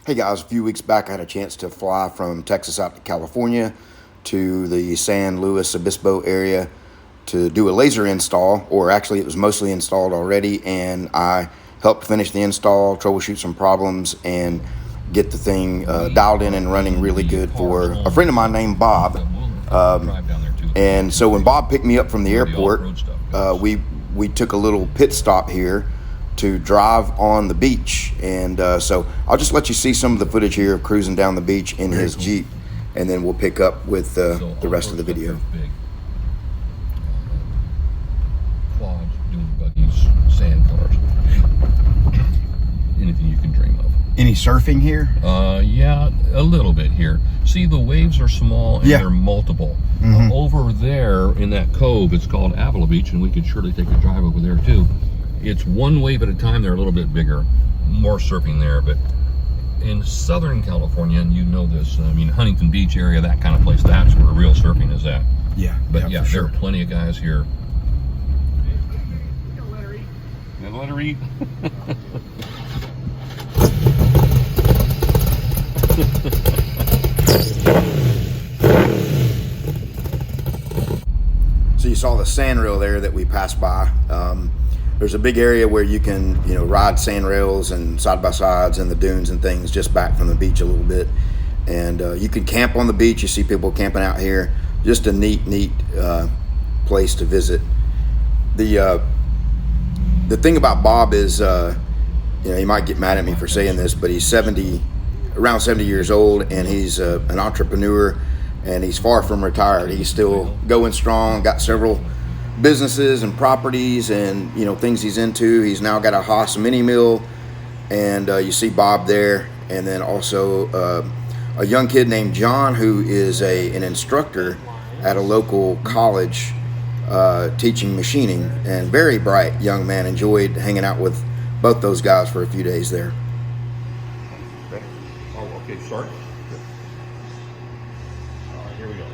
Hey guys, a few weeks back I had a chance to fly from Texas out to California to the San Luis Obispo area to do a laser install, or actually it was mostly installed already, and I helped finish the install, troubleshoot some problems, and get the thing dialed in and running really good for a friend of mine named Bob. And so when Bob picked me up from the airport, we took a little pit stop here to drive on the beach, and so I'll just let you see some of the footage here of cruising down the beach in his Jeep, and then we'll pick up with the rest of the video. Quads, dune buggies, sand cars, anything you can dream of. Any surfing here? Yeah, a little bit here. See, the waves are small and they're multiple. Over there in that cove, it's called Avila Beach, and we could surely take a drive over there too. It's one wave at a time. They're a little bit bigger, more surfing there. But in Southern California, and you know this, I mean, Huntington Beach area, that kind of place, that's where real surfing is at. Yeah. But yeah, sure. there are plenty of guys here. Let her eat. So you saw the sand rail there that we passed by. There's a big area where you can, ride sand rails and side-by-sides and the dunes and things just back from the beach a little bit. And you can camp on the beach. You see people camping out here. Just a neat place to visit. The thing about Bob is, he might get mad at me for saying this, but he's around 70 years old, and he's an entrepreneur, and he's far from retired. He's still going strong, got several businesses and properties and things he's into. He's now got a Haas mini mill, and you see Bob there, and then also a young kid named John who is an instructor at a local college teaching machining, and very bright young man. Enjoyed hanging out with both those guys for a few days there. Okay. Oh, okay, start. All right, here we go.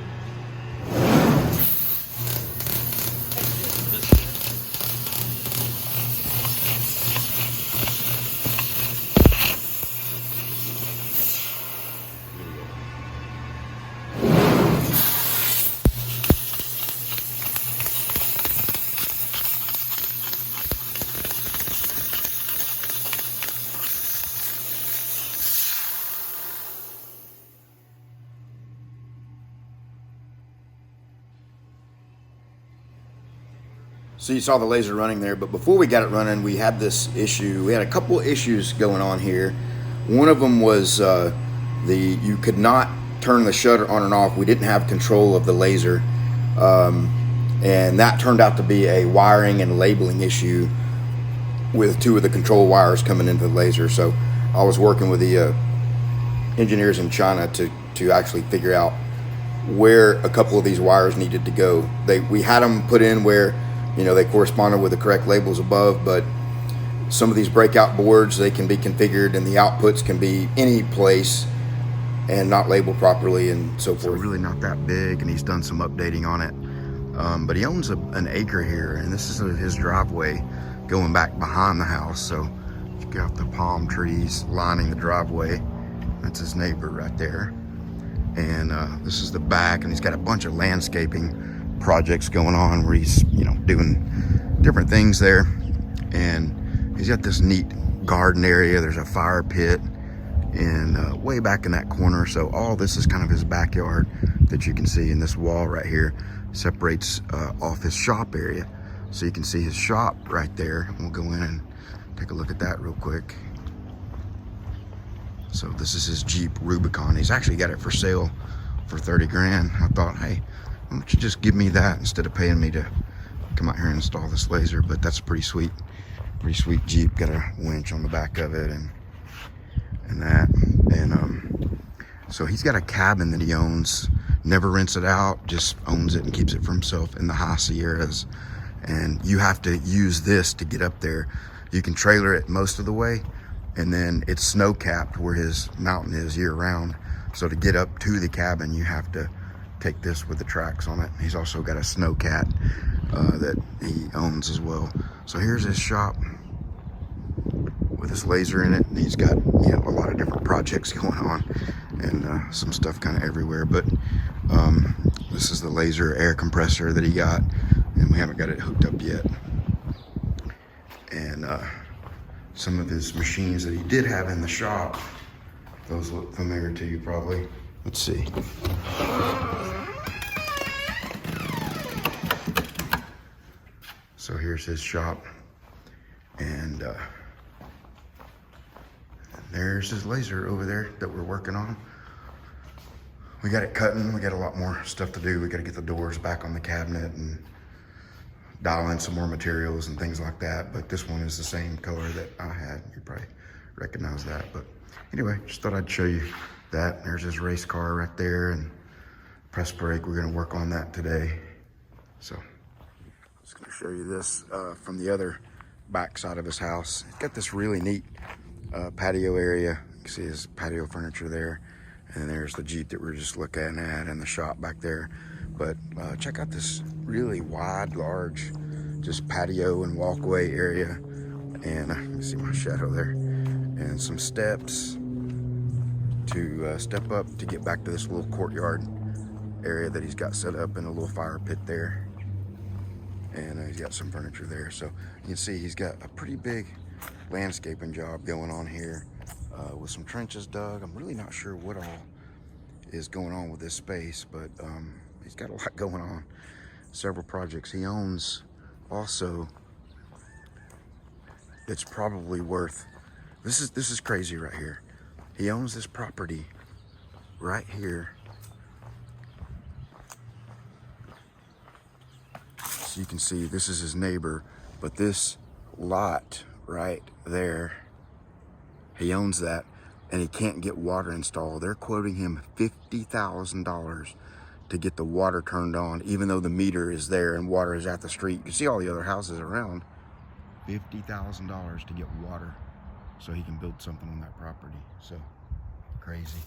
So you saw the laser running there, but before we got it running, we had this issue. We had a couple issues going on here. One of them was you could not turn the shutter on and off. We didn't have control of the laser, and that turned out to be a wiring and labeling issue with two of the control wires coming into the laser. So I was working with the engineers in China to actually figure out where a couple of these wires needed to go. We had them put in where they corresponded with the correct labels above, but some of these breakout boards, they can be configured and the outputs can be any place and not labeled properly and so forth. So really not that big, and he's done some updating on it. But he owns an acre here, and this is his driveway going back behind the house. So you got the palm trees lining the driveway. That's his neighbor right there. And this is the back, and he's got a bunch of landscaping projects going on where he's doing different things there, and he's got this neat garden area. There's a fire pit and way back in that corner. So all this is kind of his backyard that you can see, and this wall right here separates off his shop area, so you can see his shop right there. We'll go in and take a look at that real quick. So this is his Jeep Rubicon. He's actually got it for sale for 30 grand. I thought, hey, why don't you just give me that instead of paying me to come out here and install this laser? But that's a pretty sweet Jeep. Got a winch on the back of it and that. And so he's got a cabin that he owns, never rents it out, just owns it and keeps it for himself in the high Sierras. And you have to use this to get up there. You can trailer it most of the way, and then it's snow capped where his mountain is year round. So to get up to the cabin, you have to take this with the tracks on it. He's also got a Snowcat that he owns as well. So here's his shop with his laser in it, and he's got a lot of different projects projects going on, and some stuff kind of everywhere. But this is the laser air compressor that he got, and we haven't got it hooked up yet. And some of his machines that he did have in the shop, those look familiar to you probably. Let's see. So here's his shop, and there's his laser over there that we're working on. We got it cutting. We got a lot more stuff to do. We got to get the doors back on the cabinet and dial in some more materials and things like that. But this one is the same color that I had. You probably recognize that. But anyway, just thought I'd show you that. There's his race car right there, and press brake. We're going to work on that today. So just going to show you this from the other back side of his house. He's got this really neat patio area. You can see his patio furniture there, and there's the Jeep that we're just looking at, and the shop back there. But check out this really wide, large, just patio and walkway area. And you can see my shadow there, and some steps to step up to get back to this little courtyard area that he's got set up, in a little fire pit there. And he's got some furniture there. So you can see he's got a pretty big landscaping job going on here with some trenches dug. I'm really not sure what all is going on with this space, but he's got a lot going on. Several projects he owns also. It's probably worth, this is crazy right here. He owns this property right here. So you can see this is his neighbor, but this lot right there, he owns that, and he can't get water installed. They're quoting him $50,000 to get the water turned on, even though the meter is there and water is at the street. You can see all the other houses around. $50,000 to get water so he can build something on that property. So crazy.